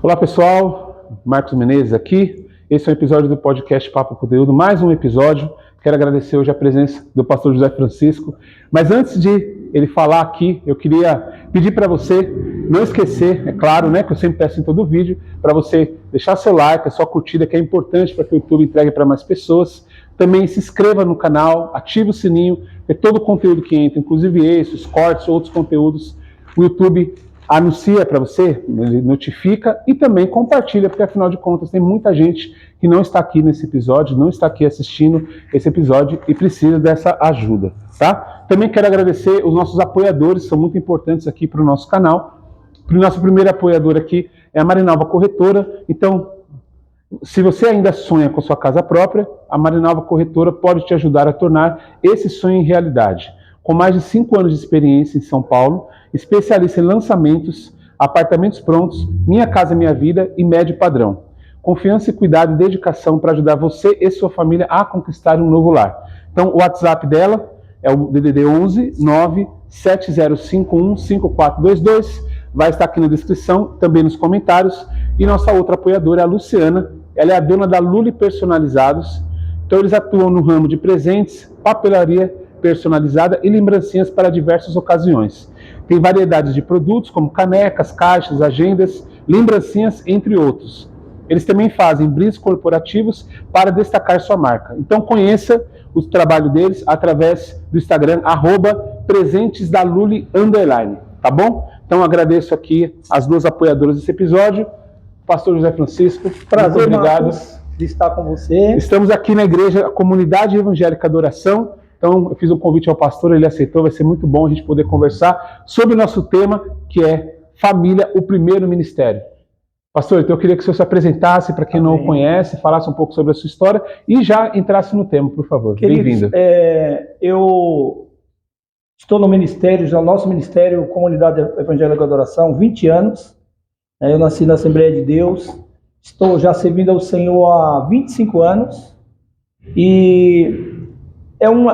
Olá pessoal, Marcos Menezes aqui. Esse é um episódio do podcast Papo Conteúdo, mais um episódio. Quero agradecer hoje a presença do pastor José Francisco. Mas antes de ele falar aqui, eu queria pedir para você não esquecer, é claro, né, que eu sempre peço em todo vídeo, para você deixar seu like, a sua curtida, que é importante para que o YouTube entregue para mais pessoas. Também se inscreva no canal, ative o sininho, porque todo o conteúdo que entra, inclusive esses, cortes, outros conteúdos, o YouTube anuncia para você, ele notifica e também compartilha, porque afinal de contas tem muita gente que não está aqui nesse episódio, não está aqui assistindo esse episódio e precisa dessa ajuda, tá? Também quero agradecer os nossos apoiadores, são muito importantes aqui para o nosso canal. O nosso primeiro apoiador aqui é a Marinalva Corretora. Então, se você ainda sonha com sua casa própria, a Marinalva Corretora pode te ajudar a tornar esse sonho em realidade. Com mais de 5 anos de experiência em São Paulo, especialista em lançamentos, apartamentos prontos, Minha Casa Minha Vida e médio padrão. Confiança e cuidado e dedicação para ajudar você e sua família a conquistar um novo lar. Então, o WhatsApp dela é o DDD 11 97051 5422. Vai estar aqui na descrição, também nos comentários. E nossa outra apoiadora é a Luciana. Ela é a dona da Luli Personalizados. Então, eles atuam no ramo de presentes, papelaria personalizada e lembrancinhas para diversas ocasiões. Tem variedades de produtos como canecas, caixas, agendas, lembrancinhas, entre outros. Eles também fazem brindes corporativos para destacar sua marca. Então conheça o trabalho deles através do Instagram, @presentesdaluli_, tá bom? Então agradeço aqui as duas apoiadoras desse episódio. Pastor José Francisco, prazer, muito obrigado Marcos, de estar com você. Estamos aqui na igreja, a Comunidade Evangélica da Oração. Então, eu fiz um convite ao pastor, ele aceitou, vai ser muito bom a gente poder conversar sobre o nosso tema, que é Família, o Primeiro Ministério. Pastor, então eu queria que o senhor se apresentasse para quem não o conhece, falasse um pouco sobre a sua história e já entrasse no tema, por favor. Bem-vindo. Eu estou no ministério, já no nosso ministério, Comunidade Evangélica da Oração, 20 anos. Eu nasci na Assembleia de Deus, estou já servindo ao Senhor há 25 anos e é um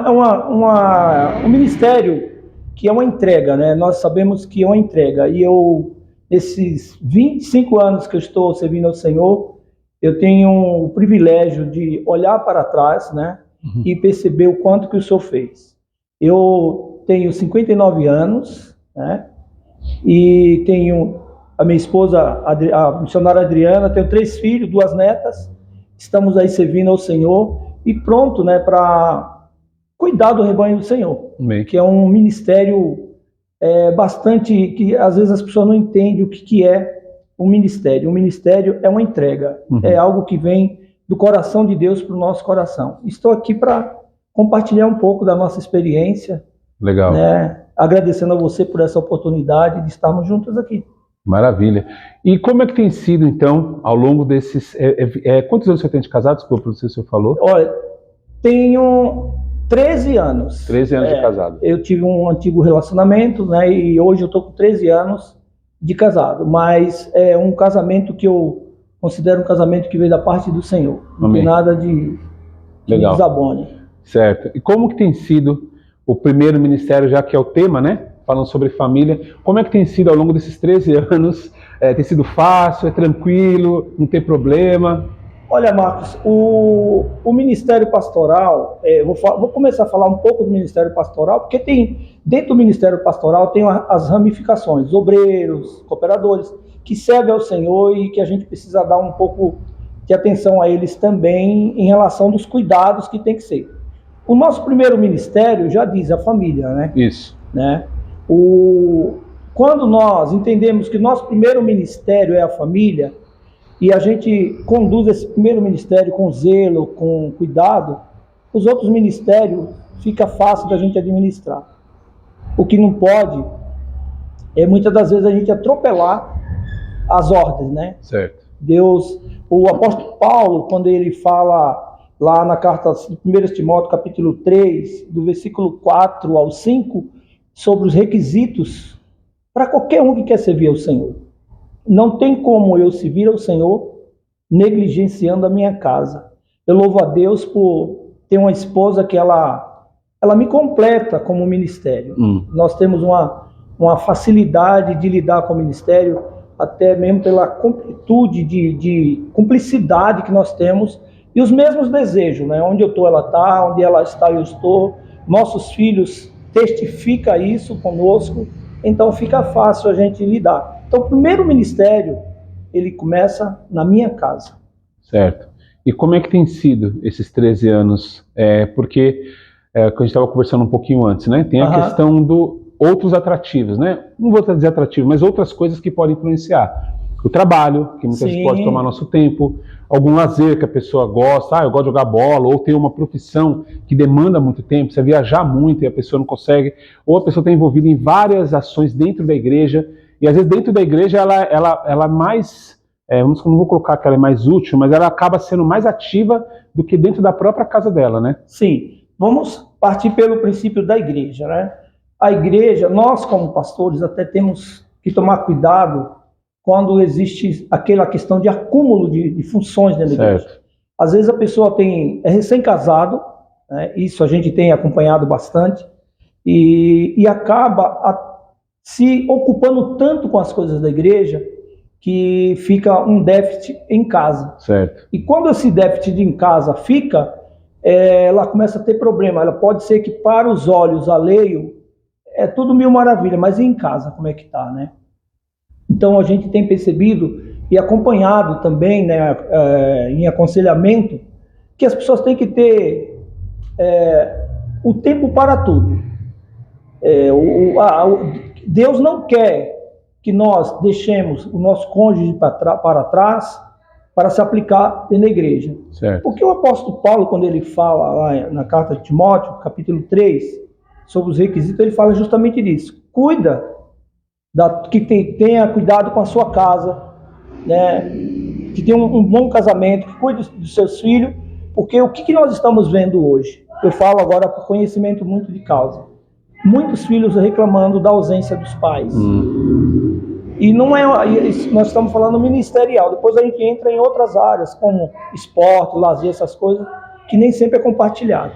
ministério que é uma entrega, né? Nós sabemos que é uma entrega. E eu, nesses 25 anos que eu estou servindo ao Senhor, eu tenho o privilégio de olhar para trás, né? E perceber o quanto que o Senhor fez. Eu tenho 59 anos, né? E tenho a minha esposa, a missionária Adriana, tenho 3 filhos, 2 netas. Estamos aí servindo ao Senhor e pronto, né? Para cuidar do rebanho do Senhor, Amém. Que é um ministério bastante, que às vezes as pessoas não entendem o que é um ministério. Um ministério é uma entrega, é algo que vem do coração de Deus para o nosso coração. Estou aqui para compartilhar um pouco da nossa experiência. Legal. Né? Agradecendo a você por essa oportunidade de estarmos juntos aqui. Maravilha. E como é que tem sido, então, ao longo desses... quantos anos você tem de casado? Desculpa, não sei se você falou. Olha, tenho 13 anos. 13 anos de casado. Eu tive um antigo relacionamento, né? E hoje eu estou com 13 anos de casado. Mas é um casamento que eu considero um casamento que veio da parte do Senhor. Não Amém. tem nada de desabone. Certo. E como que tem sido o primeiro ministério, já que é o tema, né? Falando sobre família. Como é que tem sido ao longo desses 13 anos? Tem sido fácil? É tranquilo? Não tem problema? Olha, Marcos, o ministério pastoral, vou começar a falar um pouco do ministério pastoral, porque dentro do ministério pastoral tem as ramificações, obreiros, cooperadores, que servem ao Senhor e que a gente precisa dar um pouco de atenção a eles também em relação dos cuidados que tem que ser. O nosso primeiro ministério já diz a família, né? Isso. Né? Quando nós entendemos que nosso primeiro ministério é a família, e a gente conduz esse primeiro ministério com zelo, com cuidado, os outros ministérios fica fácil da gente administrar. O que não pode é muitas das vezes a gente atropelar as ordens, né? Certo. Deus, o apóstolo Paulo, quando ele fala lá na carta de 1 Timóteo, capítulo 3, do versículo 4 ao 5, sobre os requisitos para qualquer um que quer servir ao Senhor. Não tem como eu servir ao Senhor negligenciando a minha casa. Eu louvo a Deus por ter uma esposa que ela me completa como ministério. Nós temos uma facilidade de lidar com o ministério. até mesmo pela completude de cumplicidade que nós temos e os mesmos desejos, né? Onde eu estou, ela está, onde ela está, eu estou. Nossos filhos testificam isso conosco, então fica fácil a gente lidar. Então, o primeiro ministério, ele começa na minha casa. Certo. E como é que tem sido esses 13 anos? Porque, que a gente estava conversando um pouquinho antes, né? Tem a questão do outros atrativos, né? Não vou dizer atrativo, mas outras coisas que podem influenciar. O trabalho, que muitas vezes pode tomar nosso tempo, algum lazer que a pessoa gosta, eu gosto de jogar bola, ou tem uma profissão que demanda muito tempo, precisa viajar muito e a pessoa não consegue, ou a pessoa está envolvida em várias ações dentro da igreja, e às vezes dentro da igreja ela mais, não vou colocar que ela é mais útil, mas ela acaba sendo mais ativa do que dentro da própria casa dela, né? Sim, vamos partir pelo princípio da igreja, né? A igreja, nós como pastores até temos que tomar cuidado quando existe aquela questão de acúmulo de funções dentro da igreja. Às vezes a pessoa é recém-casado, né? Isso a gente tem acompanhado bastante, e acaba se ocupando tanto com as coisas da igreja que fica um déficit em casa. Certo. E quando esse déficit em casa fica, ela começa a ter problema. Ela pode ser que para os olhos alheios é tudo mil maravilha, mas e em casa como é que está, né? Então a gente tem percebido e acompanhado também, né, em aconselhamento, que as pessoas têm que ter o tempo para tudo. Deus não quer que nós deixemos o nosso cônjuge para trás para se aplicar na igreja. Certo. Porque o apóstolo Paulo, quando ele fala lá na carta de Timóteo, capítulo 3, sobre os requisitos, ele fala justamente disso. Tenha cuidado com a sua casa, né? Que tenha um bom casamento, que cuide dos seus filhos, porque o que nós estamos vendo hoje? Eu falo agora por conhecimento muito de causa. Muitos filhos reclamando da ausência dos pais. E não é, nós estamos falando ministerial, depois a gente entra em outras áreas, como esporte, lazer, essas coisas, que nem sempre é compartilhado.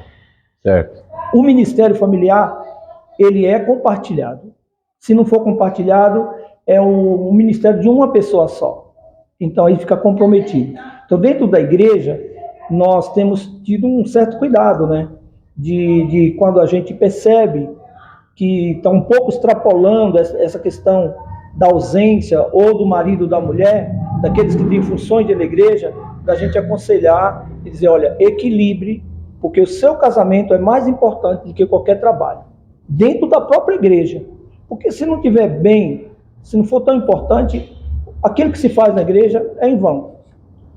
Certo. O ministério familiar, ele é compartilhado. Se não for compartilhado, é o ministério de uma pessoa só. Então aí fica comprometido. Então dentro da igreja, nós temos tido um certo cuidado, né? De quando a gente percebe que está um pouco extrapolando essa questão da ausência ou do marido ou da mulher, daqueles que têm funções dentro da igreja, da gente aconselhar e dizer, olha, equilibre, porque o seu casamento é mais importante do que qualquer trabalho. Dentro da própria igreja. Porque se não estiver bem, se não for tão importante, aquilo que se faz na igreja é em vão.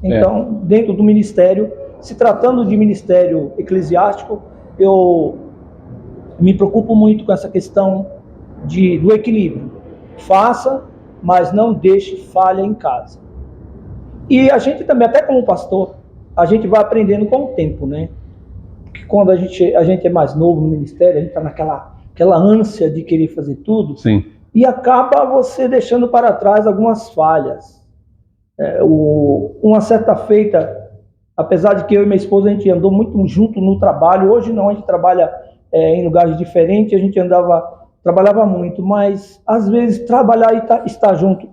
Então, dentro do ministério, se tratando de ministério eclesiástico, eu me preocupo muito com essa questão do equilíbrio. Faça, mas não deixe falha em casa. E a gente também, até como pastor, a gente vai aprendendo com o tempo, né? Porque quando a gente é mais novo no ministério, a gente está naquela ânsia de querer fazer tudo. Sim. E acaba você deixando para trás algumas falhas. Uma certa feita, apesar de que eu e minha esposa a gente andou muito junto no trabalho, hoje não, a gente trabalha em lugares diferentes, a gente trabalhava muito, mas às vezes trabalhar e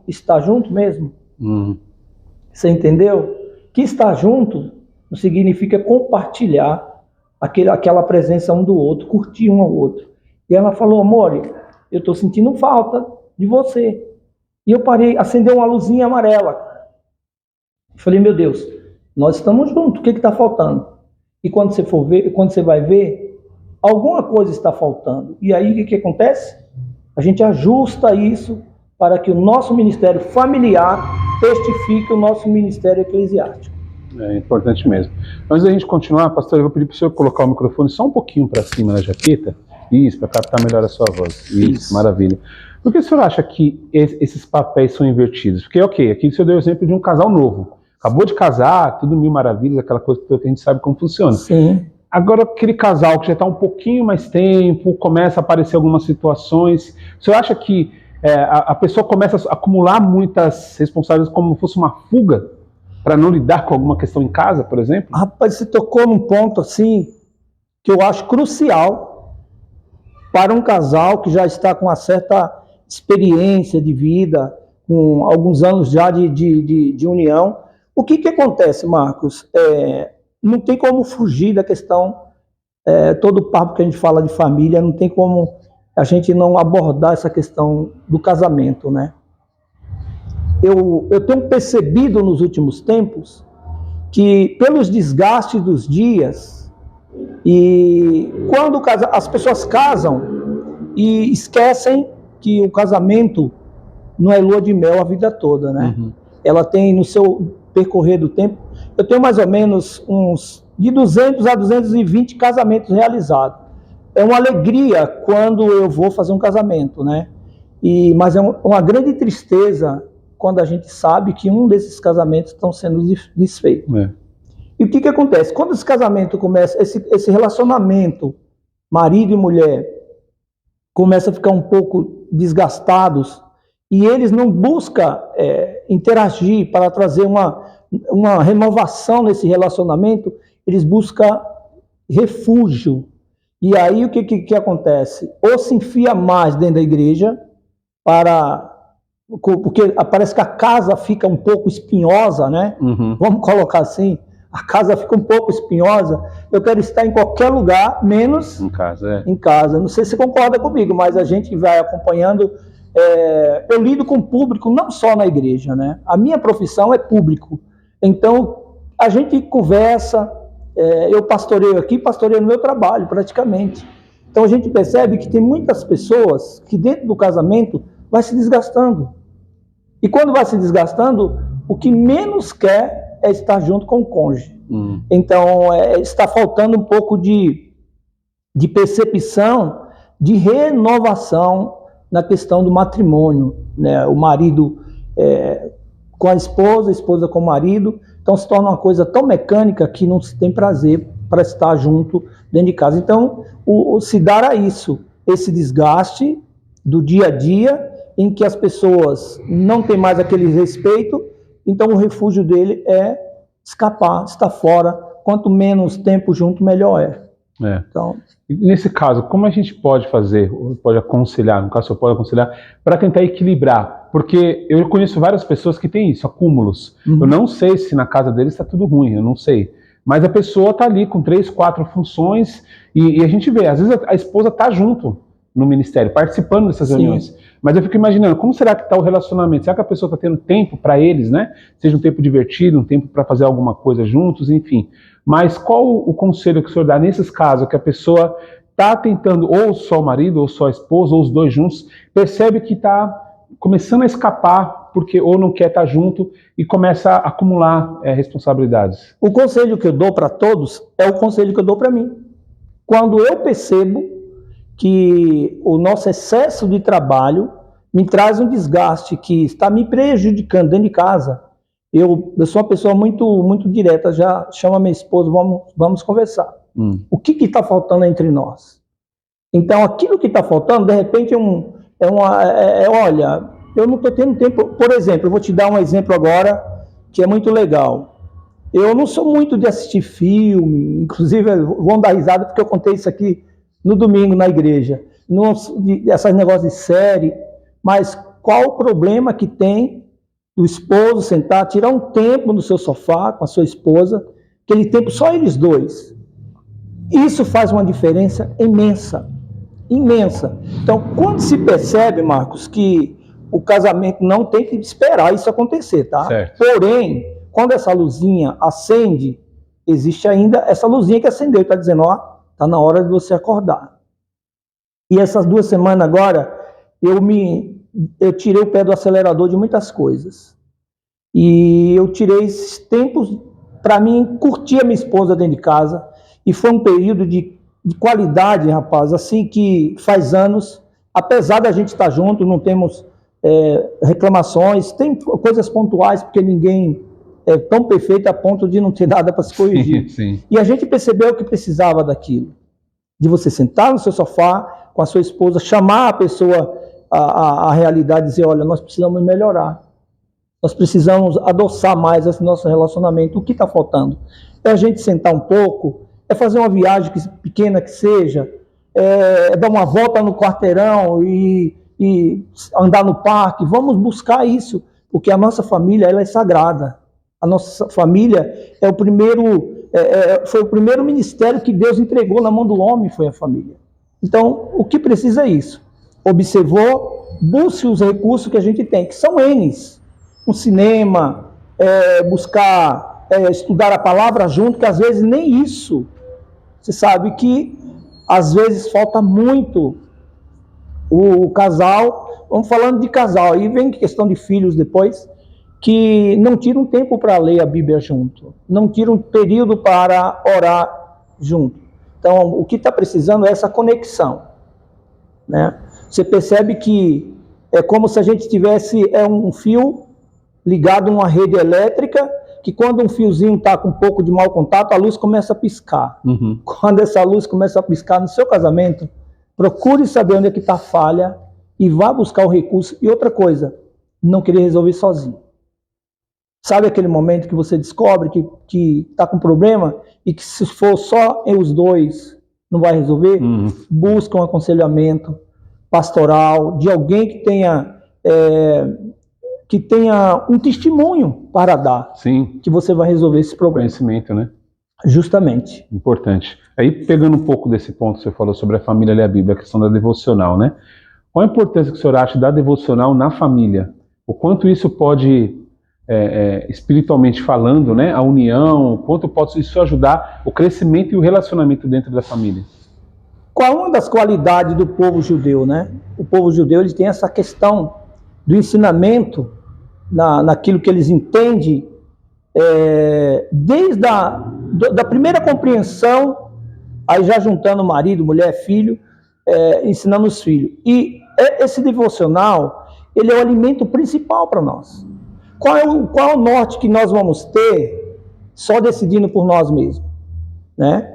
estar junto mesmo. Você entendeu? Que estar junto não significa compartilhar aquela presença um do outro, curtir um ao outro. E ela falou, amor, eu estou sentindo falta de você. E eu parei, acendeu uma luzinha amarela. Eu falei, meu Deus, nós estamos juntos, o que está faltando? E quando você for ver, quando você vai ver, alguma coisa está faltando. E aí o que acontece? A gente ajusta isso para que o nosso ministério familiar testifique o nosso ministério eclesiástico. É importante mesmo. Antes da gente continuar, pastor, eu vou pedir para o senhor colocar o microfone só um pouquinho para cima na jaqueta. Isso, para captar melhor a sua voz. Isso, maravilha. Por que o senhor acha que esses papéis são invertidos? Porque, ok, aqui o senhor deu o exemplo de um casal novo. Acabou de casar, tudo mil maravilhas, aquela coisa que a gente sabe como funciona. Sim. Agora, aquele casal que já está um pouquinho mais tempo, começa a aparecer algumas situações. O senhor acha que a pessoa começa a acumular muitas responsabilidades como se fosse uma fuga para não lidar com alguma questão em casa, por exemplo? Rapaz, você tocou num ponto assim que eu acho crucial para um casal que já está com uma certa experiência de vida, com alguns anos já de união. O que acontece, Marcos? Não tem como fugir da questão, todo o papo que a gente fala de família, não tem como a gente não abordar essa questão do casamento, né? Eu tenho percebido nos últimos tempos que, pelos desgastes dos dias, e quando as pessoas casam e esquecem que o casamento não é lua de mel a vida toda, né? Uhum. Ela tem, no seu percorrer do tempo, eu tenho mais ou menos de 200 a 220 casamentos realizados. É uma alegria quando eu vou fazer um casamento, né? Mas é uma grande tristeza quando a gente sabe que um desses casamentos estão sendo desfeitos. E o que acontece? Quando esse casamento começa, esse relacionamento, marido e mulher, começa a ficar um pouco desgastados, e eles não buscam interagir para trazer uma renovação nesse relacionamento, eles buscam refúgio. E aí o que acontece? Ou se enfia mais dentro da igreja, porque parece que a casa fica um pouco espinhosa, né? Uhum. Vamos colocar assim, a casa fica um pouco espinhosa. Eu quero estar em qualquer lugar, menos em casa. Não sei se você concorda comigo, mas a gente vai acompanhando. Eu lido com o público não só na igreja, né? A minha profissão é público. Então, a gente conversa, eu pastoreio aqui, pastoreio no meu trabalho, praticamente. Então, a gente percebe que tem muitas pessoas que dentro do casamento vai se desgastando. E quando vai se desgastando, o que menos quer é estar junto com o cônjuge. Então, está faltando um pouco de percepção, de renovação na questão do matrimônio, né? O marido com a esposa com o marido, então se torna uma coisa tão mecânica que não se tem prazer para estar junto dentro de casa. Então, se dará esse desgaste do dia a dia, em que as pessoas não têm mais aquele respeito, então o refúgio dele é escapar, estar fora. Quanto menos tempo junto, melhor é. Então, nesse caso, como a gente pode fazer, pode aconselhar, no caso, pode aconselhar, para tentar equilibrar? Porque eu conheço várias pessoas que têm isso, acúmulos. Uhum. Eu não sei se na casa deles está tudo ruim, eu não sei. Mas a pessoa está ali com 3, 4 funções e a gente vê, às vezes a esposa está junto no ministério, participando dessas reuniões. Mas eu fico imaginando, como será que está o relacionamento? Será que a pessoa está tendo tempo para eles, né? Seja um tempo divertido, um tempo para fazer alguma coisa juntos, enfim. Mas qual o conselho que o senhor dá nesses casos que a pessoa está tentando, ou só o marido, ou só a esposa, ou os dois juntos, percebe que está começando a escapar, porque ou não quer estar junto e começa a acumular responsabilidades? O conselho que eu dou para todos é o conselho que eu dou para mim. Quando eu percebo que o nosso excesso de trabalho me traz um desgaste que está me prejudicando dentro de casa, eu sou uma pessoa muito, muito direta, já chamo a minha esposa, vamos conversar. O que está faltando entre nós? Então, aquilo que está faltando, de repente, olha, eu não estou tendo tempo. Por exemplo, eu vou te dar um exemplo agora que é muito legal. Eu não sou muito de assistir filme, inclusive vão dar risada porque eu contei isso aqui no domingo na igreja. Essas negócios de série, mas qual o problema que tem do esposo sentar, tirar um tempo no seu sofá com a sua esposa, aquele tempo só eles dois. Isso faz uma diferença imensa, imensa. Então, quando se percebe, Marcos, que o casamento não tem que esperar isso acontecer, tá? Certo. Porém, quando essa luzinha acende, existe ainda essa luzinha que acendeu, está dizendo, ó, está na hora de você acordar. E essas 2 semanas agora, eu tirei o pé do acelerador de muitas coisas. E eu tirei esses tempos para mim curtir a minha esposa dentro de casa. E foi um período de qualidade, rapaz, assim que faz anos, apesar da gente estar junto, não temos reclamações, tem coisas pontuais, porque ninguém é tão perfeito a ponto de não ter nada para se corrigir. Sim. E a gente percebeu que precisava daquilo. De você sentar no seu sofá com a sua esposa, chamar a pessoa à realidade e dizer, olha, nós precisamos melhorar. Nós precisamos adoçar mais esse nosso relacionamento. O que está faltando? É a gente sentar um pouco, é fazer uma viagem pequena que seja, dar uma volta no quarteirão e e andar no parque, vamos buscar isso, porque a nossa família ela é sagrada. A nossa família é o primeiro, foi o primeiro ministério que Deus entregou na mão do homem, foi a família. Então, o que precisa é isso. Observou, busque os recursos que a gente tem, que são N's. Um cinema, buscar estudar a palavra junto, que às vezes nem isso. Você sabe que às vezes falta muito o casal, vamos falando de casal, aí vem questão de filhos depois, que não tiram tempo para ler a Bíblia junto, não tiram período para orar junto. Então, o que está precisando é essa conexão, né? Você percebe que é como se a gente tivesse um fio ligado a uma rede elétrica, que quando um fiozinho está com um pouco de mau contato, a luz começa a piscar. Uhum. Quando essa luz começa a piscar no seu casamento, procure saber onde é que está a falha e vá buscar o recurso. E outra coisa, não querer resolver sozinho. Sabe aquele momento que você descobre que está com problema e que se for só os dois não vai resolver? Uhum. Busca um aconselhamento pastoral de alguém que tenha um testemunho para dar. Sim. Que você vai resolver esse problema. Conhecimento, né? Justamente. Importante. Aí, pegando um pouco desse ponto que você falou sobre a família ler a Bíblia, a questão da devocional, né? Qual a importância que o senhor acha da devocional na família? O quanto isso pode, espiritualmente falando, né, a união, o quanto pode isso ajudar o crescimento e o relacionamento dentro da família? Qual é uma das qualidades do povo judeu, né? O povo judeu ele tem essa questão do ensinamento naquilo que eles entendem, desde da primeira compreensão, aí já juntando marido, mulher, filho, ensinando os filhos. E esse devocional, ele é o alimento principal para nós. Qual é o norte que nós vamos ter só decidindo por nós mesmos, né?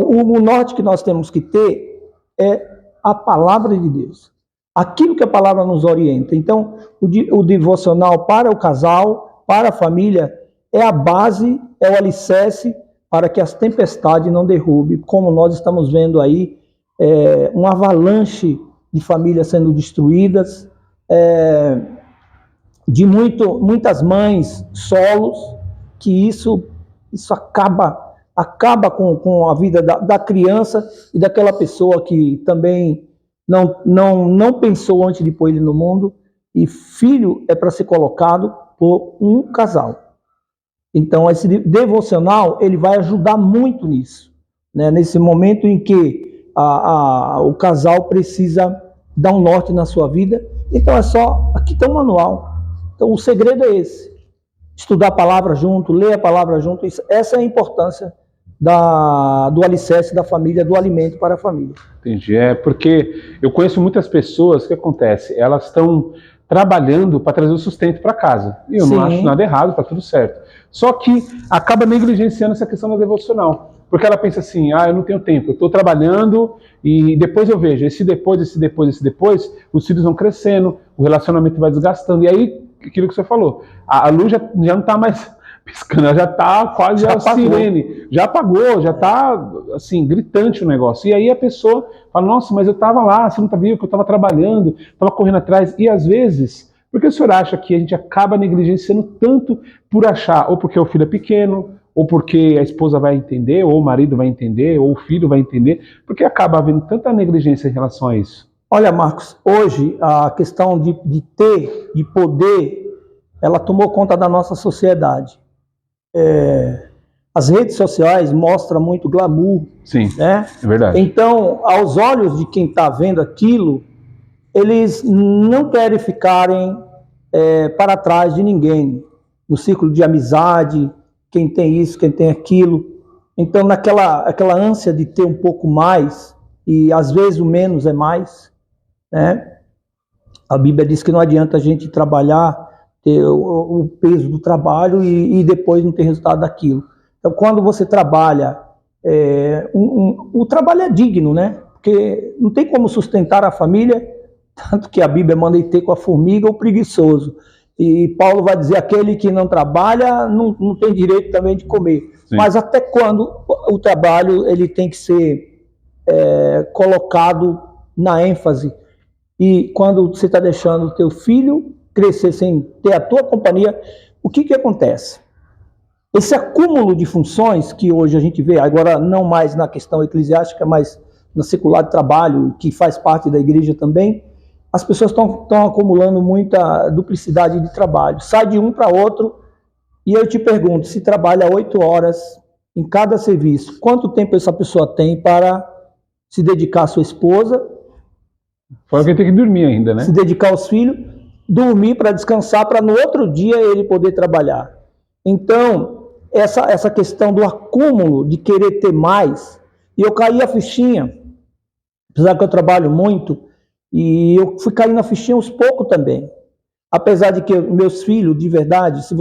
O norte que nós temos que ter é a palavra de Deus. Aquilo que a palavra nos orienta. Então, o devocional para o casal, para a família, é a base, é o alicerce para que as tempestades não derrubem, como nós estamos vendo aí, uma avalanche de famílias sendo destruídas, de muitas mães solos, que isso acaba com a vida da criança e daquela pessoa que também não pensou antes de pôr ele no mundo. E filho é para ser colocado por um casal. Então, esse devocional, ele vai ajudar muito nisso, né? Nesse momento em que o casal precisa dar um norte na sua vida. Então, aqui está um manual. Então, o segredo é esse. Estudar a palavra junto, ler a palavra junto. Essa é a importância do alicerce da família, do alimento para a família. Entendi. Porque eu conheço muitas pessoas, o que acontece? Elas estão trabalhando para trazer o sustento para casa. E eu não acho nada errado, está tudo certo. Só que acaba negligenciando essa questão da devocional. Porque ela pensa assim, eu não tenho tempo, eu estou trabalhando e depois eu vejo. Esse depois, os filhos vão crescendo, o relacionamento vai desgastando. E aí, aquilo que você falou, a luz já não está mais piscando, ela já está quase a sirene. Já apagou, já está assim, gritante o negócio. E aí a pessoa fala, nossa, mas eu estava lá, você não está vendo que eu estava trabalhando, estava correndo atrás. E às vezes, por que o senhor acha que a gente acaba negligenciando tanto por achar, ou porque o filho é pequeno, ou porque a esposa vai entender, ou o marido vai entender, ou o filho vai entender, porque acaba havendo tanta negligência em relação a isso? Olha, Marcos, hoje a questão de poder, ela tomou conta da nossa sociedade. As redes sociais mostram muito glamour. Sim, né? É verdade. Então, aos olhos de quem está vendo aquilo, eles não querem ficarem para trás de ninguém, no círculo de amizade, quem tem isso, quem tem aquilo. Então, aquela ânsia de ter um pouco mais, e às vezes o menos é mais, né? A Bíblia diz que não adianta a gente trabalhar, ter o peso do trabalho e depois não ter resultado daquilo. Então, quando você trabalha, o trabalho é digno, né? Porque não tem como sustentar a família, tanto que a Bíblia manda ir ter com a formiga ou preguiçoso. E Paulo vai dizer, aquele que não trabalha não tem direito também de comer. Sim. Mas até quando o trabalho ele tem que ser colocado na ênfase? e quando você está deixando o teu filho crescer sem ter a tua companhia, o que acontece? Esse acúmulo de funções que hoje a gente vê, agora não mais na questão eclesiástica, mas na secular de trabalho, que faz parte da igreja também, as pessoas estão acumulando muita duplicidade de trabalho. Sai de um para outro, e eu te pergunto, se trabalha 8 horas em cada serviço, quanto tempo essa pessoa tem para se dedicar à sua esposa? Fora que ele tem que dormir ainda, né? Se dedicar aos filhos, dormir para descansar, para no outro dia ele poder trabalhar. Então, essa questão do acúmulo, de querer ter mais, e eu caí a fichinha, apesar que eu trabalho muito, e eu fui caindo a fichinha aos poucos também. Apesar de que meus filhos, de verdade, se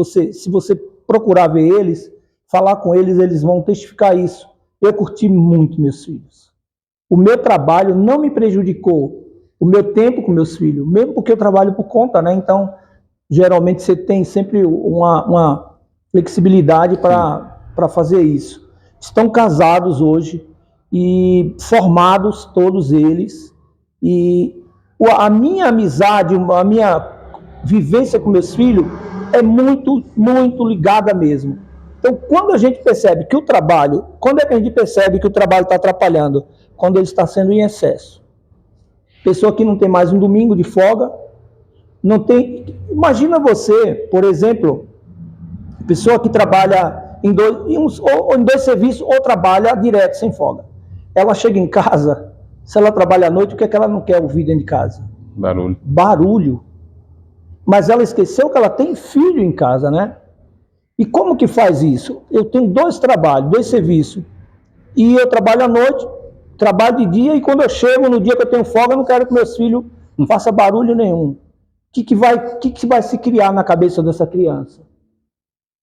você procurar ver eles, falar com eles, eles vão testificar isso. Eu curti muito meus filhos. O meu trabalho não me prejudicou o meu tempo com meus filhos, mesmo porque eu trabalho por conta, né? Então, geralmente você tem sempre uma flexibilidade para fazer isso. Estão casados hoje e formados todos eles, e a minha amizade, a minha vivência com meus filhos é muito, muito ligada mesmo. Então, quando a gente percebe que o trabalho, quando é que a gente percebe que o trabalho está atrapalhando? Quando ele está sendo em excesso. Pessoa que não tem mais um domingo de folga, não tem. Imagina você, por exemplo, pessoa que trabalha em dois serviços ou trabalha direto, sem folga. Ela chega em casa, se ela trabalha à noite, o que é que ela não quer ouvir dentro de casa? Barulho. Barulho. Mas ela esqueceu que ela tem filho em casa, né? E como que faz isso? Eu tenho 2 trabalhos, 2 serviços. E eu trabalho à noite, trabalho de dia, e quando eu chego, no dia que eu tenho folga, eu não quero que meus filhos façam barulho nenhum. O que vai se criar na cabeça dessa criança?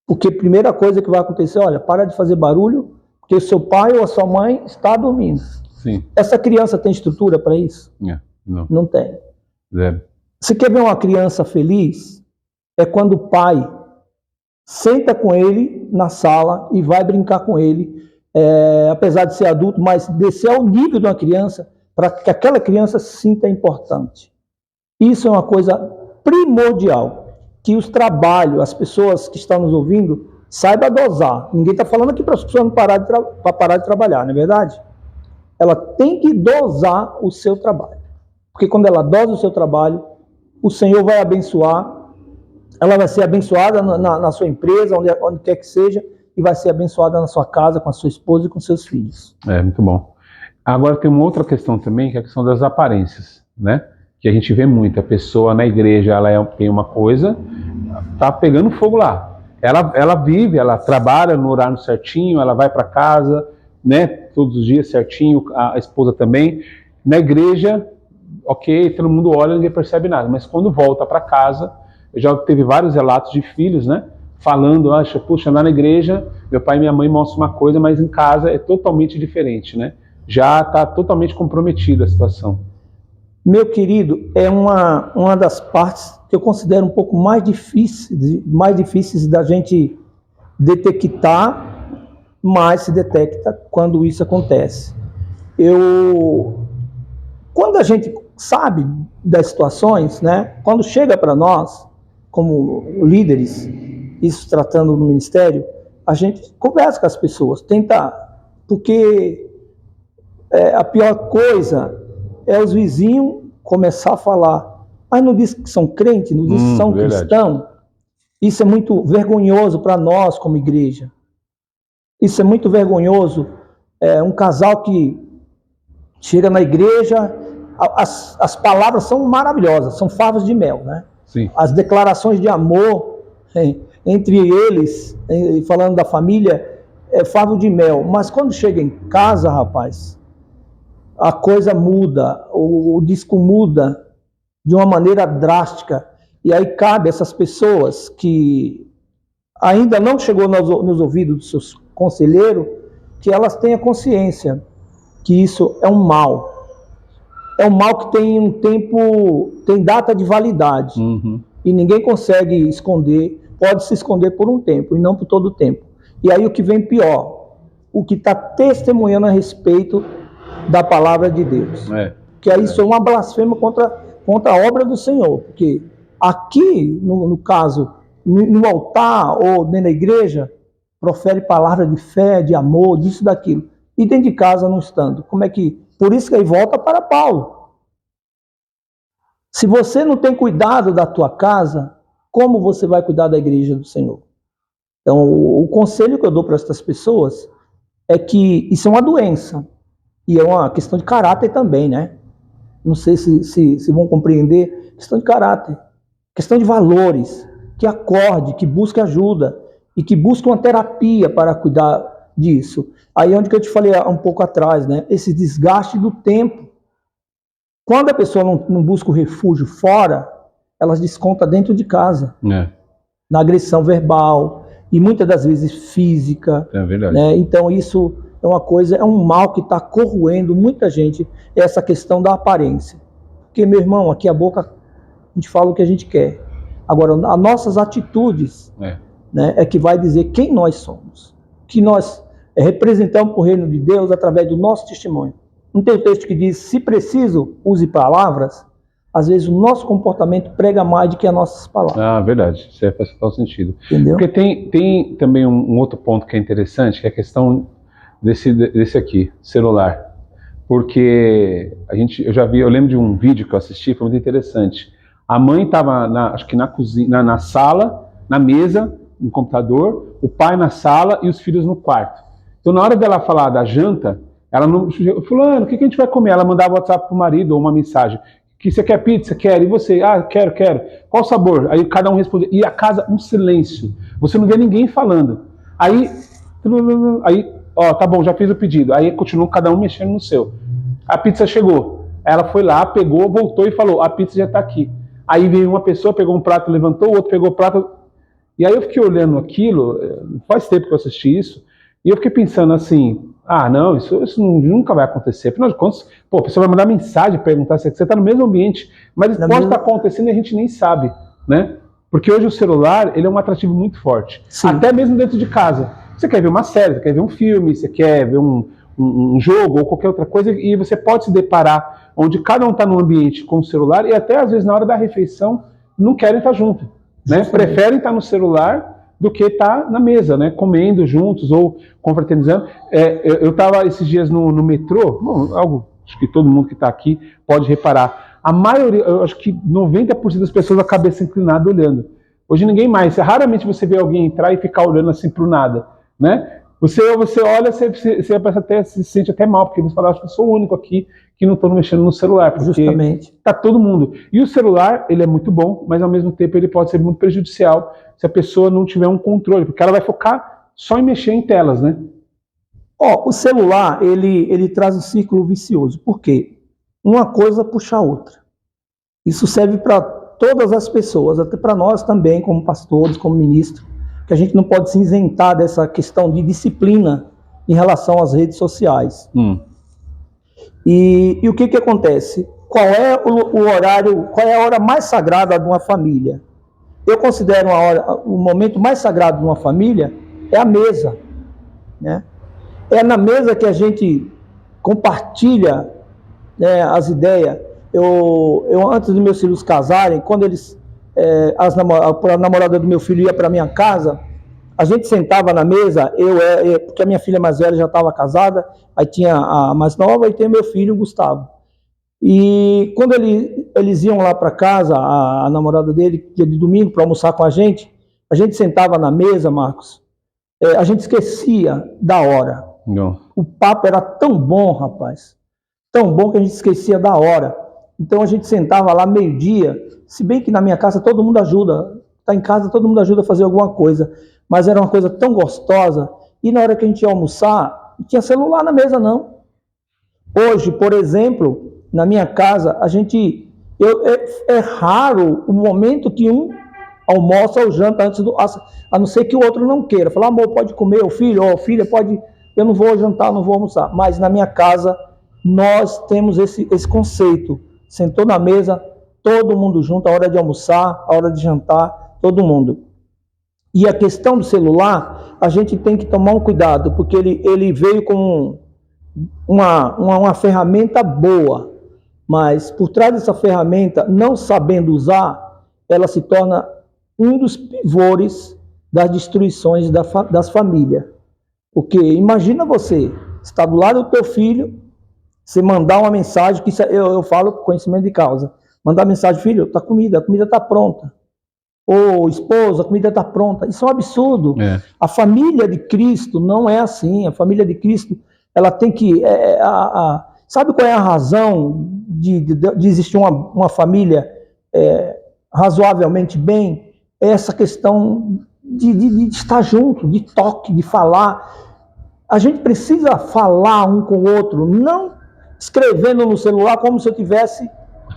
Porque a primeira coisa que vai acontecer, olha, para de fazer barulho, porque o seu pai ou a sua mãe está dormindo. Sim. Essa criança tem estrutura para isso? Não. Não tem. Zero. Você quer ver uma criança feliz? É quando o pai senta com ele na sala e vai brincar com ele, apesar de ser adulto, mas descer ao nível de uma criança, para que aquela criança se sinta importante. Isso é uma coisa primordial, que os trabalhos, as pessoas que estão nos ouvindo, saibam dosar. Ninguém está falando aqui para as pessoas não parar de trabalhar, não é verdade? Ela tem que dosar o seu trabalho. Porque quando ela dosa o seu trabalho, o Senhor vai abençoar, ela vai ser abençoada na sua empresa, onde quer que seja, e vai ser abençoada na sua casa, com a sua esposa e com seus filhos. Muito bom. Agora tem uma outra questão também, que é a questão das aparências, né? Que a gente vê muito, a pessoa na igreja, ela tem uma coisa, tá pegando fogo lá. Ela vive, ela trabalha no horário certinho, ela vai para casa, né? Todos os dias certinho, a esposa também. Na igreja, ok, todo mundo olha, ninguém percebe nada, mas quando volta para casa, eu já teve vários relatos de filhos, né? Falando, puxa, lá na igreja, meu pai e minha mãe mostram uma coisa, mas em casa é totalmente diferente, né? Já está totalmente comprometida a situação. Meu querido, é uma das partes que eu considero um pouco mais difíceis da gente detectar, mas se detecta quando isso acontece. Quando a gente sabe das situações, né? Quando chega para nós, como líderes, isso tratando no ministério, a gente conversa com as pessoas, tenta, porque a pior coisa é os vizinhos começar a falar, mas não diz que são crentes, não diz que são cristãos. Isso é muito vergonhoso para nós como igreja. Isso é muito vergonhoso. Um casal que chega na igreja, as palavras são maravilhosas, são favas de mel, né? Sim. As declarações de amor entre eles, falando da família, é favo de mel. Mas quando chega em casa, rapaz, a coisa muda, o disco muda de uma maneira drástica. E aí cabe a essas pessoas que ainda não chegou nos ouvidos dos seus conselheiros, que elas tenham consciência que isso é um mal. É um mal que tem tem data de validade. Uhum. E ninguém consegue esconder, pode se esconder por um tempo, e não por todo o tempo. E aí o que vem pior, o que está testemunhando a respeito da palavra de Deus. Que aí isso é uma blasfêmia contra contra a obra do Senhor, porque aqui, no caso, no altar ou dentro da igreja, profere palavra de fé, de amor, disso, daquilo. E dentro de casa não estando. Como é que... Por isso que aí volta para Paulo. Se você não tem cuidado da tua casa, como você vai cuidar da igreja do Senhor? Então, o conselho que eu dou para essas pessoas é que isso é uma doença. E é uma questão de caráter também, né? Não sei se vão compreender. Questão de caráter. Questão de valores. Que acorde, que busque ajuda. E que busque uma terapia para cuidar disso. Aí é onde que eu te falei um pouco atrás, né? Esse desgaste do tempo. Quando a pessoa não busca o refúgio fora, ela desconta dentro de casa. Na agressão verbal e muitas das vezes física. É verdade. Né? Então isso é uma coisa, é um mal que está corroendo muita gente, essa questão da aparência. Porque, meu irmão, aqui a boca, a gente fala o que a gente quer. Agora, as nossas atitudes né, é que vai dizer quem nós somos. Que nós representamos o reino de Deus através do nosso testemunho. Não tem um texto que diz, se preciso, use palavras. Às vezes o nosso comportamento prega mais do que as nossas palavras. Ah, verdade. Isso faz total sentido. Entendeu? Porque tem também um outro ponto que é interessante, que é a questão desse aqui, celular. Porque eu lembro de um vídeo que eu assisti, foi muito interessante. A mãe estava, acho que na cozinha, na sala, na mesa, no computador, o pai na sala e os filhos no quarto. Então, na hora dela falar da janta, ela não... Fulano, o que a gente vai comer? Ela mandava WhatsApp pro marido ou uma mensagem. Que você quer pizza? Quer. E você? Ah, quero. Qual sabor? Aí cada um responde. E a casa, um silêncio. Você não vê ninguém falando. Aí, ó, tá bom, já fiz o pedido. Aí continuou cada um mexendo no seu. A pizza chegou. Ela foi lá, pegou, voltou e falou, a pizza já tá aqui. Aí veio uma pessoa, pegou um prato, levantou, o outro pegou o prato. E aí eu fiquei olhando aquilo, faz tempo que eu assisti isso, e eu fiquei pensando assim, não, isso nunca vai acontecer. Afinal de contas, a pessoa vai mandar mensagem, perguntar se você está no mesmo ambiente, mas pode estar acontecendo e a gente nem sabe, né? Porque hoje o celular, ele é um atrativo muito forte. Sim. Até mesmo dentro de casa. Você quer ver uma série, você quer ver um filme, você quer ver um jogo ou qualquer outra coisa, e você pode se deparar onde cada um está num ambiente com o celular e até às vezes na hora da refeição não querem estar junto, né? Preferem estar no celular do que estar na mesa, né? Comendo juntos ou confraternizando. Eu estava esses dias no metrô, algo acho que todo mundo que está aqui pode reparar. A maioria, eu acho que 90% das pessoas a cabeça inclinada olhando. Hoje ninguém mais, raramente você vê alguém entrar e ficar olhando assim para o nada, né? Você olha, você até se sente até mal, porque você fala, acho que eu sou o único aqui que não estou mexendo no celular, porque justamente está todo mundo. E o celular, ele é muito bom, mas ao mesmo tempo ele pode ser muito prejudicial se a pessoa não tiver um controle, porque ela vai focar só em mexer em telas, né? O celular, ele traz um círculo vicioso. Por quê? Uma coisa puxa a outra. Isso serve para todas as pessoas, até para nós também, como pastores, como ministros, que a gente não pode se isentar dessa questão de disciplina em relação às redes sociais. E o que acontece? Qual é o horário, qual é a hora mais sagrada de uma família? Eu considero o momento mais sagrado de uma família é a mesa, né? É na mesa que a gente compartilha, né, as ideias. Eu antes dos meus filhos casarem, quando eles a namorada do meu filho ia para minha casa, a gente sentava na mesa, porque a minha filha mais velha já estava casada, aí tinha a mais nova e tem meu filho, o Gustavo. E quando eles iam lá para casa, a namorada dele, dia de domingo, para almoçar com a gente sentava na mesa, Marcos, a gente esquecia da hora. Não. O papo era tão bom, rapaz, tão bom que a gente esquecia da hora. Então a gente sentava lá meio-dia, se bem que na minha casa todo mundo ajuda, está em casa todo mundo ajuda a fazer alguma coisa, mas era uma coisa tão gostosa, e na hora que a gente ia almoçar, não tinha celular na mesa não. Hoje, por exemplo, na minha casa, é raro o momento que um almoça ou janta antes a não ser que o outro não queira. Falar, amor, pode comer, o filho, ou filha, pode, eu não vou jantar, não vou almoçar. Mas na minha casa, nós temos esse conceito. Sentou na mesa, todo mundo junto, a hora de almoçar, a hora de jantar, todo mundo. E a questão do celular, a gente tem que tomar um cuidado, porque ele veio com uma ferramenta boa, Mas por trás dessa ferramenta, não sabendo usar, ela se torna um dos pivôs das destruições das famílias. Porque imagina você estar do lado do teu filho, você mandar uma mensagem, que eu falo com conhecimento de causa, mandar mensagem: filho, a comida está pronta. Ou esposa, a comida está pronta. Isso é um absurdo. A família de Cristo não é assim. A família de Cristo, ela tem que... sabe qual é a razão de existir uma família razoavelmente bem? É essa questão de estar junto, de toque, de falar. A gente precisa falar um com o outro, não escrevendo no celular como se eu estivesse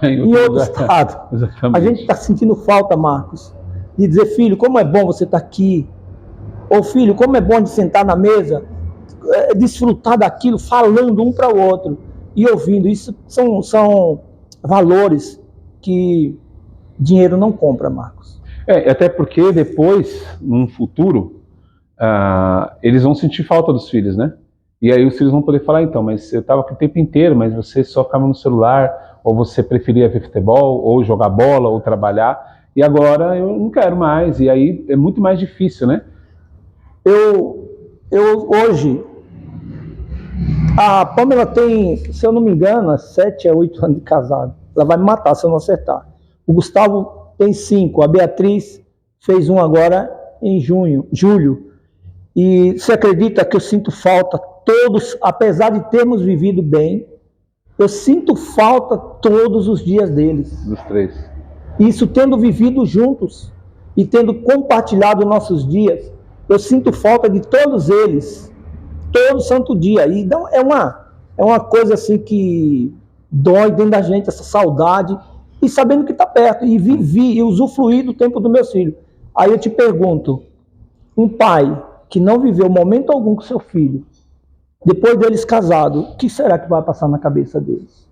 em outro estado. Exatamente. A gente está sentindo falta, Marcos, de dizer: filho, como é bom você estar aqui. Ou filho, como é bom de sentar na mesa, desfrutar daquilo, falando um para o outro e ouvindo. Isso são valores que dinheiro não compra, Marcos. Até porque depois, num futuro, eles vão sentir falta dos filhos, né? E aí os filhos vão poder falar: então, mas eu estava aqui o tempo inteiro, mas você só ficava no celular, ou você preferia ver futebol, ou jogar bola, ou trabalhar, e agora eu não quero mais. E aí é muito mais difícil, né? Eu hoje, a Pamela tem, se eu não me engano, 7 a 8 anos de casado. Ela vai me matar se eu não acertar. O Gustavo tem 5, a Beatriz fez 1 agora em julho. E você acredita que eu sinto falta todos, apesar de termos vivido bem, eu sinto falta todos os dias deles. Dos 3. Isso tendo vivido juntos e tendo compartilhado nossos dias, eu sinto falta de todos eles, todo santo dia. E então é uma coisa assim que dói dentro da gente, essa saudade, e sabendo que está perto, e vivi e usufruí do tempo dos meus filhos. Aí eu te pergunto, um pai que não viveu momento algum com seu filho, depois deles casados, o que será que vai passar na cabeça deles?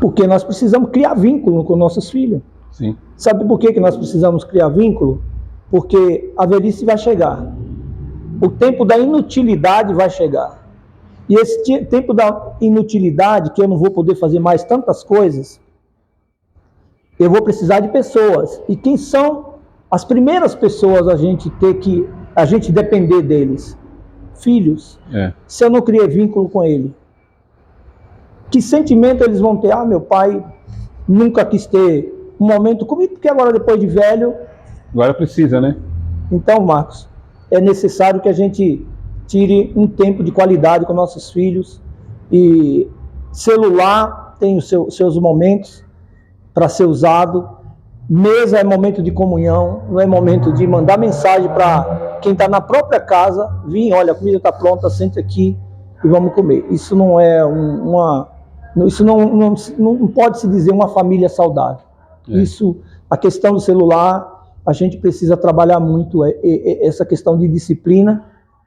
Porque nós precisamos criar vínculo com nossos filhos. Sim. Sabe por que nós precisamos criar vínculo? Porque a velhice vai chegar. O tempo da inutilidade vai chegar. E esse tempo da inutilidade, que eu não vou poder fazer mais tantas coisas, eu vou precisar de pessoas. E quem são as primeiras pessoas a gente depender deles? Filhos. Se eu não criar vínculo com ele, que sentimento eles vão ter? Meu pai nunca quis ter um momento comigo, porque agora, depois de velho... Agora precisa, né? Então, Marcos, é necessário que a gente tire um tempo de qualidade com nossos filhos. E celular tem os seus momentos para ser usado. Mesa é momento de comunhão, não é momento de mandar mensagem para quem está na própria casa: vim, olha, a comida está pronta, sente aqui e vamos comer. Isso não é isso não pode se dizer uma família saudável. Isso, a questão do celular, a gente precisa trabalhar muito essa questão de disciplina,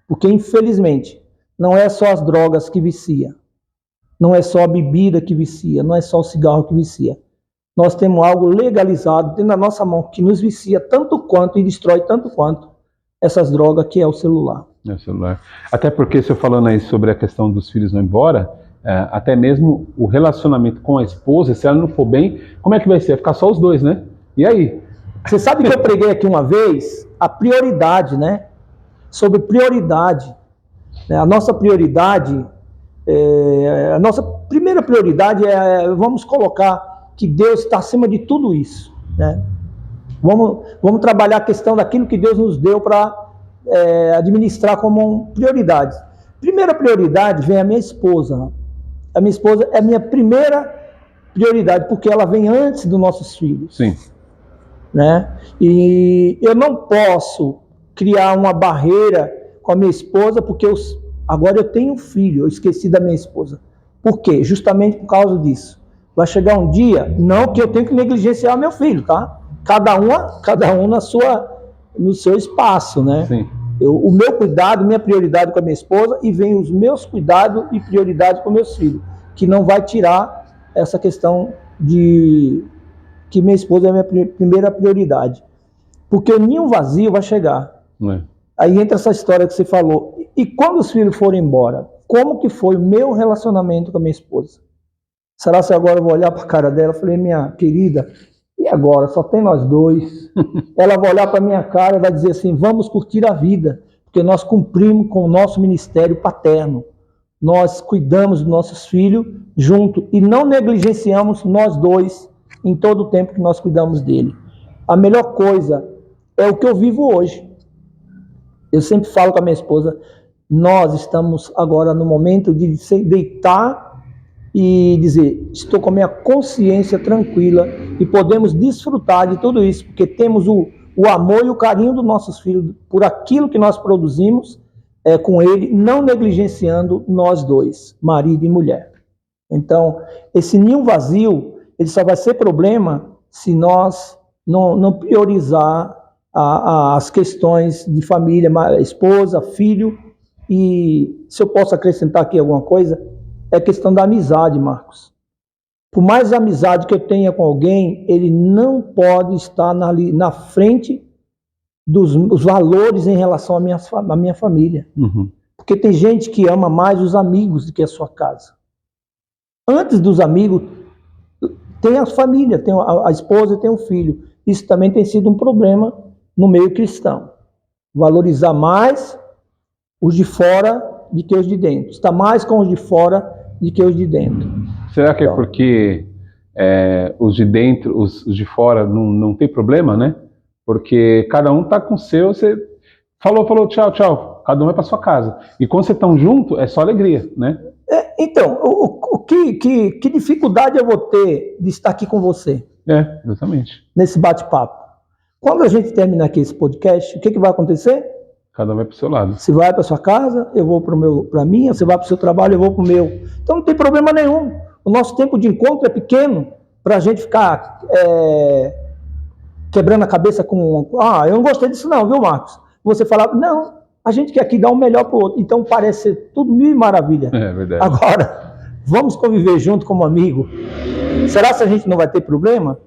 porque infelizmente não é só as drogas que vicia, não é só a bebida que vicia, não é só o cigarro que vicia. Nós temos algo legalizado dentro da nossa mão que nos vicia tanto quanto e destrói tanto quanto essas drogas, que é o celular. É o celular. Até porque, se eu falando aí sobre a questão dos filhos não ir embora, até mesmo o relacionamento com a esposa, se ela não for bem, como é que vai ser? Vai ficar só os dois, né? E aí? Você sabe que eu preguei aqui uma vez a prioridade, né? Sobre prioridade. A nossa prioridade, a nossa primeira prioridade vamos colocar que Deus está acima de tudo isso, né? Vamos trabalhar a questão daquilo que Deus nos deu para administrar como prioridades. Primeira prioridade vem a minha esposa. A minha esposa é a minha primeira prioridade, porque ela vem antes dos nossos filhos. Sim. Né? E eu não posso criar uma barreira com a minha esposa, porque agora eu tenho um filho, eu esqueci da minha esposa. Por quê? Justamente por causa disso. Vai chegar um dia, não que eu tenho que negligenciar meu filho, tá? Cada um no seu espaço, né? Sim. O meu cuidado, minha prioridade com a minha esposa, e vem os meus cuidados e prioridade com meus filhos, que não vai tirar essa questão de que minha esposa é a minha primeira prioridade. Porque o ninho vazio vai chegar. Aí entra essa história que você falou. E quando os filhos forem embora, como que foi o meu relacionamento com a minha esposa? Será que agora eu vou olhar para a cara dela? Eu falei, minha querida, e agora? Só tem nós dois. Ela vai olhar para a minha cara e vai dizer assim, vamos curtir a vida, porque nós cumprimos com o nosso ministério paterno. Nós cuidamos dos nossos filhos junto e não negligenciamos nós dois em todo o tempo que nós cuidamos dele. A melhor coisa é o que eu vivo hoje. Eu sempre falo com a minha esposa, nós estamos agora no momento de se deitar e dizer, estou com a minha consciência tranquila e podemos desfrutar de tudo isso, porque temos o amor e o carinho dos nossos filhos por aquilo que nós produzimos com ele, não negligenciando nós dois, marido e mulher. Então, esse ninho vazio, ele só vai ser problema se nós não priorizar as questões de família, esposa, filho. E se eu posso acrescentar aqui alguma coisa, é questão da amizade, Marcos. Por mais amizade que eu tenha com alguém, ele não pode estar na frente dos valores em relação à minha família. Uhum. Porque tem gente que ama mais os amigos do que a sua casa. Antes dos amigos, tem a família, tem a esposa e tem o filho. Isso também tem sido um problema no meio cristão. Valorizar mais os de fora do que os de dentro. Está mais com os de fora do que os de dentro. Será que é porque os de dentro, os de fora não tem problema, né? Porque cada um tá com o seu, você falou, tchau, tchau. Cada um vai para sua casa. E quando vocês estão juntos, é só alegria, né? Então, que dificuldade eu vou ter de estar aqui com você? Exatamente. Nesse bate-papo. Quando a gente terminar aqui esse podcast, o que vai acontecer? Cada um vai para o seu lado. Você vai para sua casa, eu vou para a minha, você vai para o seu trabalho, eu vou para o meu. Então não tem problema nenhum. O nosso tempo de encontro é pequeno para a gente ficar quebrando a cabeça com... eu não gostei disso não, viu, Marcos? Você falava, não, a gente quer aqui dar o melhor para o outro. Então parece ser tudo mil e maravilha. É verdade. Agora, vamos conviver junto como amigo. Será que a gente não vai ter problema?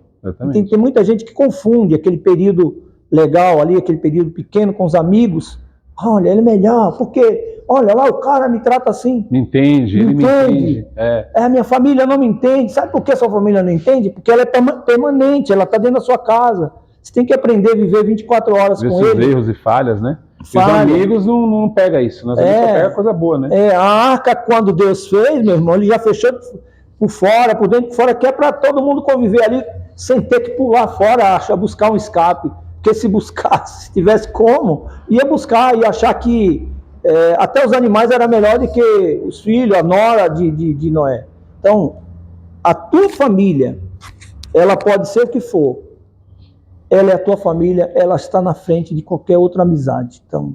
Tem muita gente que confunde aquele período legal ali, aquele período pequeno com os amigos. Olha, ele é melhor, porque, olha lá, o cara me trata assim. Me entende, ele me entende. A minha família não me entende. Sabe por que a sua família não entende? Porque ela é permanente, ela está dentro da sua casa. Você tem que aprender a viver 24 horas com ele. Esses erros e falhas, né? Os amigos não pegam isso, nós amigos só pegam coisa boa, né? A arca, quando Deus fez, meu irmão, ele já fechou por fora, por dentro, por fora, que é para todo mundo conviver ali, sem ter que pular fora, buscar um escape. Porque se buscasse, se tivesse como, ia buscar e achar que até os animais eram melhor do que os filhos, a nora de Noé. Então, a tua família, ela pode ser o que for, ela é a tua família, ela está na frente de qualquer outra amizade. Então,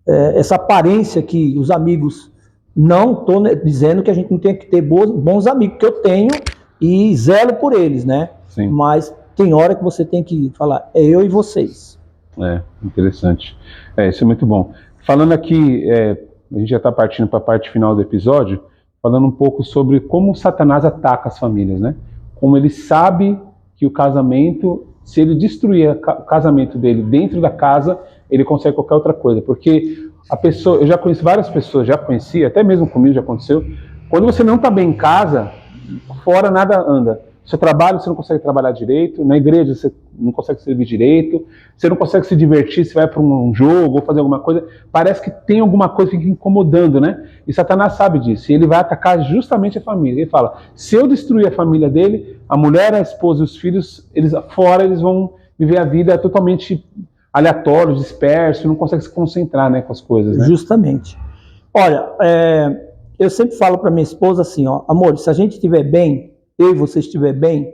essa aparência que os amigos, não estou dizendo que a gente não tem que ter bons amigos, que eu tenho e zelo por eles, né? Sim. Mas tem hora que você tem que falar, é eu e vocês. Interessante. Isso é muito bom. Falando aqui, a gente já está partindo para a parte final do episódio, falando um pouco sobre como Satanás ataca as famílias, né? Como ele sabe que o casamento, se ele destruir o casamento dele dentro da casa, ele consegue qualquer outra coisa. Porque a pessoa, eu já conheci várias pessoas, até mesmo comigo já aconteceu, quando você não está bem em casa, fora nada anda. Seu trabalho, você não consegue trabalhar direito, na igreja você não consegue servir direito, você não consegue se divertir, você vai para um jogo ou fazer alguma coisa, parece que tem alguma coisa que fica incomodando, né? E Satanás sabe disso, e ele vai atacar justamente a família. Ele fala, se eu destruir a família dele, a mulher, a esposa e os filhos, eles vão viver a vida totalmente aleatório, disperso, não consegue se concentrar, né, com as coisas, né? Justamente. Olha, eu sempre falo para minha esposa assim, amor, se a gente estiver bem, eu e você estiver bem,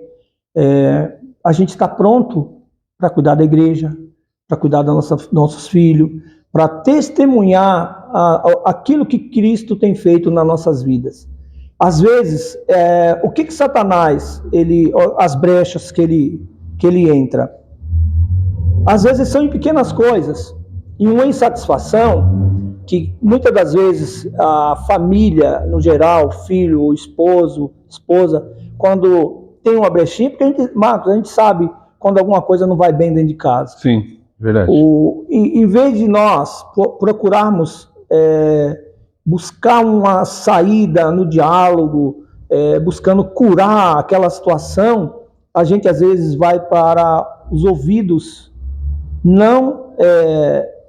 a gente está pronto para cuidar da igreja, para cuidar dos nossos filhos, para testemunhar aquilo que Cristo tem feito nas nossas vidas. Às vezes, o que Satanás, as brechas que ele entra, às vezes são em pequenas coisas, em uma insatisfação que muitas das vezes a família, no geral, filho, o esposo, esposa, quando tem uma brechinha, porque Marcos, a gente sabe quando alguma coisa não vai bem dentro de casa. Sim, verdade. Em vez de nós procurarmos buscar uma saída no diálogo, buscando curar aquela situação, a gente às vezes vai para os ouvidos não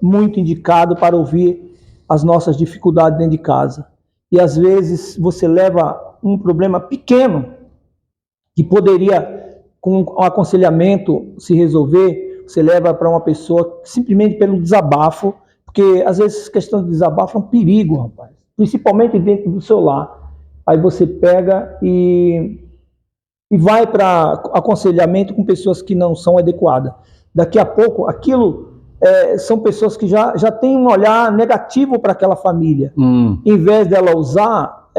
muito indicados para ouvir as nossas dificuldades dentro de casa. E às vezes você leva um problema pequeno que poderia, com um aconselhamento, se resolver, você leva para uma pessoa simplesmente pelo desabafo, porque às vezes questão de desabafo é um perigo, rapaz, principalmente dentro do seu lar. Aí você pega e vai para aconselhamento com pessoas que não são adequadas. Daqui a pouco, aquilo são pessoas que já têm um olhar negativo para aquela família. Em vez dela usar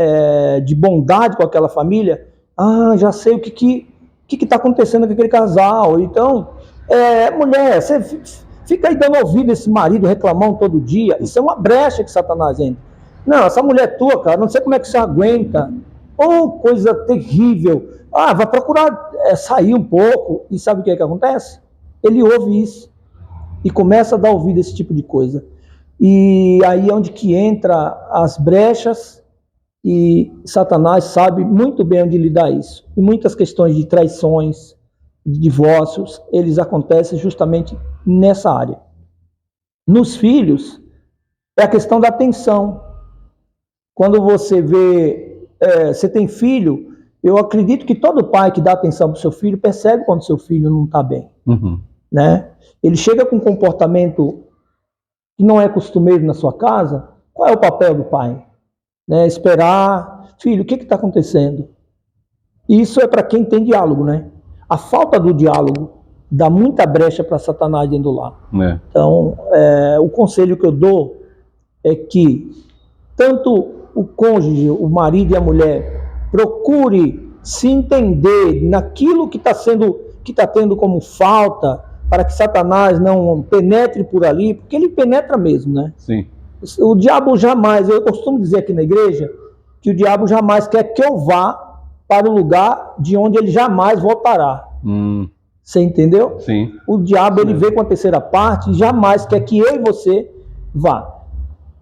de bondade com aquela família, já sei o que está acontecendo com aquele casal. Então, mulher, você fica aí dando ouvido a esse marido reclamando todo dia. Isso é uma brecha que Satanás entra. Não, essa mulher é tua, cara, não sei como é que você aguenta. Coisa terrível. Vai procurar sair um pouco. E sabe o que acontece? Ele ouve isso e começa a dar ouvido a esse tipo de coisa. E aí é onde que entra as brechas, e Satanás sabe muito bem onde lidar isso. E muitas questões de traições, de divórcios, eles acontecem justamente nessa área. Nos filhos, é a questão da atenção. Quando você vê, você tem filho, eu acredito que todo pai que dá atenção para o seu filho percebe quando seu filho não está bem. Né? Ele chega com um comportamento que não é costumeiro na sua casa. Qual é o papel do pai? Né? Esperar, filho, o que está acontecendo? Isso é para quem tem diálogo, né? A falta do diálogo dá muita brecha para Satanás dentro do lar. Então, o conselho que eu dou é que tanto o cônjuge, o marido e a mulher, procure se entender naquilo que está tendo como falta, para que Satanás não penetre por ali, porque ele penetra mesmo, né? Sim. O diabo jamais, eu costumo dizer aqui na igreja, que o diabo jamais quer que eu vá para o lugar de onde ele jamais voltará. Você entendeu? Sim. O diabo, ele vê com a terceira parte e jamais quer que eu e você vá.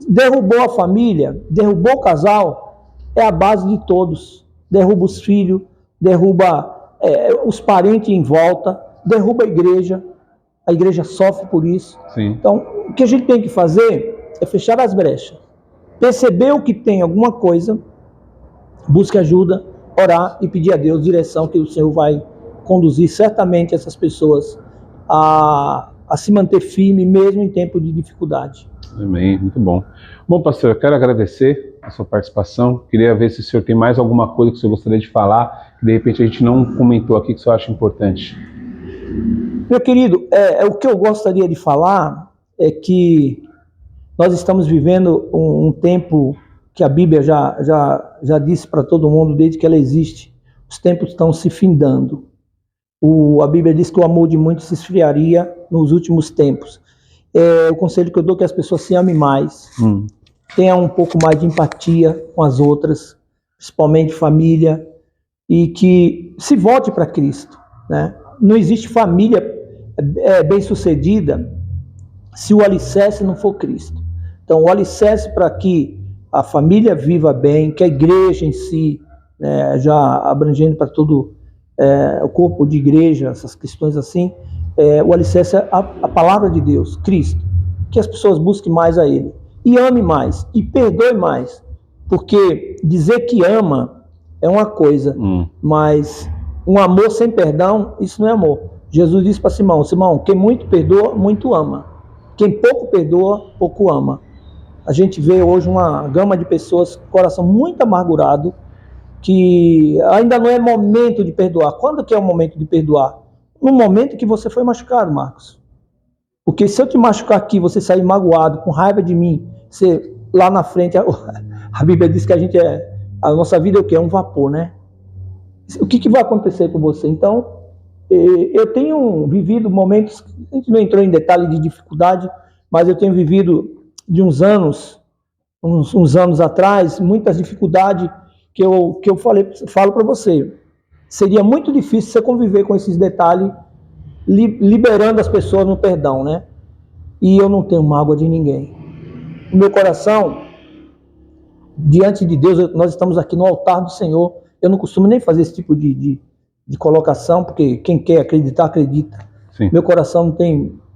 Derrubou a família, derrubou o casal, é a base de todos. Derruba os filhos, derruba os parentes em volta, derruba a igreja sofre por isso. Sim. Então, o que a gente tem que fazer é fechar as brechas. Percebeu que tem alguma coisa, busque ajuda, orar e pedir a Deus direção, que o Senhor vai conduzir certamente essas pessoas a se manter firme, mesmo em tempo de dificuldade. Amém, muito bom. Bom, pastor, eu quero agradecer a sua participação. Queria ver se o senhor tem mais alguma coisa que o senhor gostaria de falar, que de repente a gente não comentou aqui, que o senhor acha importante. Meu querido, o que eu gostaria de falar é que nós estamos vivendo um tempo que a Bíblia já disse para todo mundo desde que ela existe. Os tempos estão se findando. A Bíblia diz que o amor de muitos se esfriaria nos últimos tempos. O conselho que eu dou é que as pessoas se amem mais, tenham um pouco mais de empatia com as outras, principalmente família, e que se volte para Cristo, né? Não existe família bem-sucedida se o alicerce não for Cristo. Então, o alicerce para que a família viva bem, que a igreja em si, já abrangendo para todo o corpo de igreja, essas questões assim, o alicerce é a palavra de Deus, Cristo. Que as pessoas busquem mais a Ele, e ame mais, e perdoe mais. Porque dizer que ama é uma coisa, mas um amor sem perdão, isso não é amor. Jesus disse para Simão: Simão, quem muito perdoa, muito ama. Quem pouco perdoa, pouco ama. A gente vê hoje uma gama de pessoas com coração muito amargurado, que ainda não é momento de perdoar. Quando que é o momento de perdoar? No momento que você foi machucado, Marcos. Porque se eu te machucar aqui, você sair magoado, com raiva de mim, você lá na frente, a Bíblia diz que a nossa vida é o quê? É um vapor, né? O que vai acontecer com você? Então, eu tenho vivido momentos, a gente não entrou em detalhe de dificuldade, mas eu tenho vivido de uns anos atrás, muitas dificuldades que eu falo para você. Seria muito difícil você conviver com esses detalhes, liberando as pessoas no perdão, né? E eu não tenho mágoa de ninguém. O meu coração, diante de Deus, nós estamos aqui no altar do Senhor, Eu não costumo nem fazer esse tipo de colocação, porque quem quer acreditar, acredita. Sim. Meu coração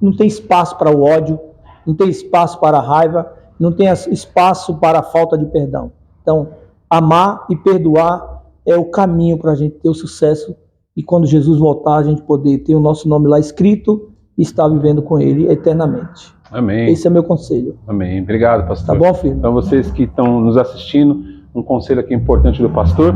não tem espaço para o ódio, não tem espaço para a raiva, não tem espaço para a falta de perdão. Então, amar e perdoar é o caminho para a gente ter o sucesso e quando Jesus voltar, a gente poder ter o nosso nome lá escrito e estar vivendo com Ele eternamente. Amém. Esse é meu conselho. Amém. Obrigado, pastor. Tá bom, filho? Então, vocês que estão nos assistindo, um conselho aqui importante do pastor.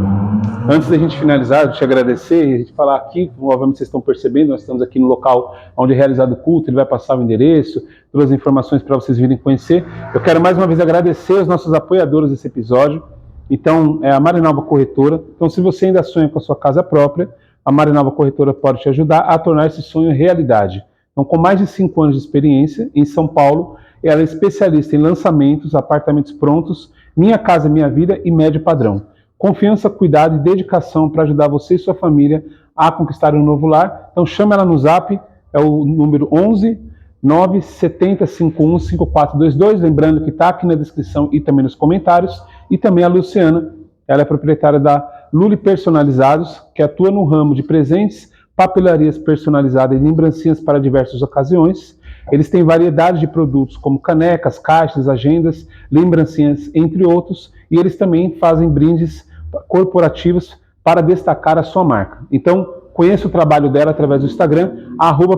Antes da gente finalizar, eu te agradecer e a gente falar aqui, obviamente vocês estão percebendo, nós estamos aqui no local onde é realizado o culto, ele vai passar o endereço, todas as informações para vocês virem conhecer. Eu quero mais uma vez agradecer os nossos apoiadores desse episódio. Então, é a Marinalva Corretora. Então, se você ainda sonha com a sua casa própria, a Marinalva Corretora pode te ajudar a tornar esse sonho realidade. Então, com mais de 5 anos de experiência em São Paulo, ela é especialista em lançamentos, apartamentos prontos, Minha Casa Minha Vida e médio padrão. Confiança, cuidado e dedicação para ajudar você e sua família a conquistar um novo lar. Então chama ela no Zap, é o número 11 970 51 5422. Lembrando que está aqui na descrição e também nos comentários. E também a Luciana, ela é proprietária da Luli Personalizados, que atua no ramo de presentes, papelarias personalizadas e lembrancinhas para diversas ocasiões. Eles têm variedade de produtos como canecas, caixas, agendas, lembrancinhas, entre outros. E eles também fazem brindes corporativos para destacar a sua marca. Então, conheça o trabalho dela através do Instagram,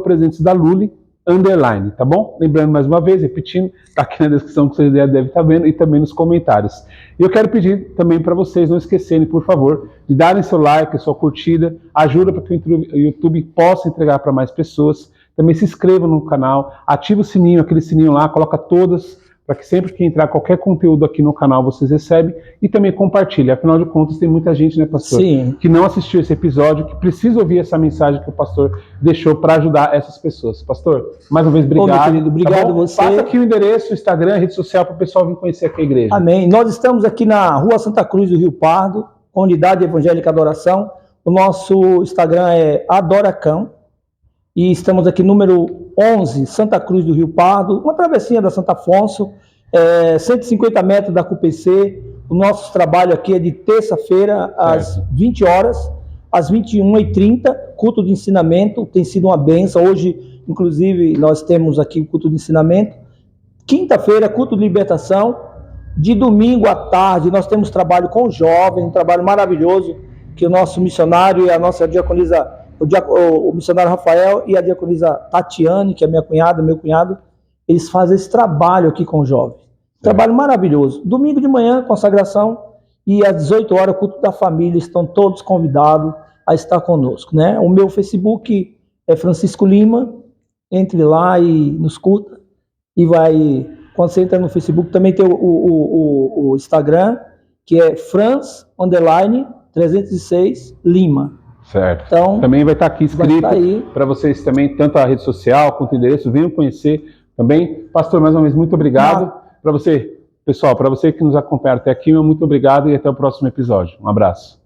@presentesdaluli_, tá bom? Lembrando mais uma vez, repetindo, está aqui na descrição que você deve estar vendo e também nos comentários. E eu quero pedir também para vocês não esquecerem, por favor, de darem seu like, sua curtida, ajuda para que o YouTube possa entregar para mais pessoas. Também se inscreva no canal, ativa o sininho, aquele sininho lá, coloca todas, para que sempre que entrar qualquer conteúdo aqui no canal vocês recebem, e também compartilhe. Afinal de contas, tem muita gente, né, pastor, Sim, que não assistiu esse episódio, que precisa ouvir essa mensagem que o pastor deixou para ajudar essas pessoas. Pastor, mais uma vez, obrigado. meu querido, obrigado tá você. Passa aqui o endereço, o Instagram, a rede social, para o pessoal vir conhecer aqui a igreja. Amém. Nós estamos aqui na Rua Santa Cruz do Rio Pardo, Unidade Evangélica Adoração. O nosso Instagram é Adoracão. E estamos aqui número 11, Santa Cruz do Rio Pardo, uma travessinha da Santo Afonso, 150 metros da CUPC. O nosso trabalho aqui é de terça-feira às 20 horas, às 21h30, culto de ensinamento, tem sido uma benção. Hoje, inclusive, nós temos aqui o culto de ensinamento. Quinta-feira, culto de libertação. De domingo à tarde, nós temos trabalho com jovens, um trabalho maravilhoso, que o nosso missionário e a nossa diaconisa, o missionário Rafael e a diaconisa Tatiane, que é minha cunhada, meu cunhado, eles fazem esse trabalho aqui com os jovens. Trabalho maravilhoso. Domingo de manhã, consagração, e às 18 horas, o culto da família, estão todos convidados a estar conosco, né? O meu Facebook é Francisco Lima, entre lá e nos curta, e vai, quando você entra no Facebook, também tem o Instagram, que é Franz_306 Lima. Certo. Então, também vai estar aqui escrito aí para vocês também, tanto a rede social quanto o endereço, venham conhecer também. Pastor, mais uma vez, muito obrigado. Para você, pessoal, para você que nos acompanha até aqui, muito obrigado e até o próximo episódio. Um abraço.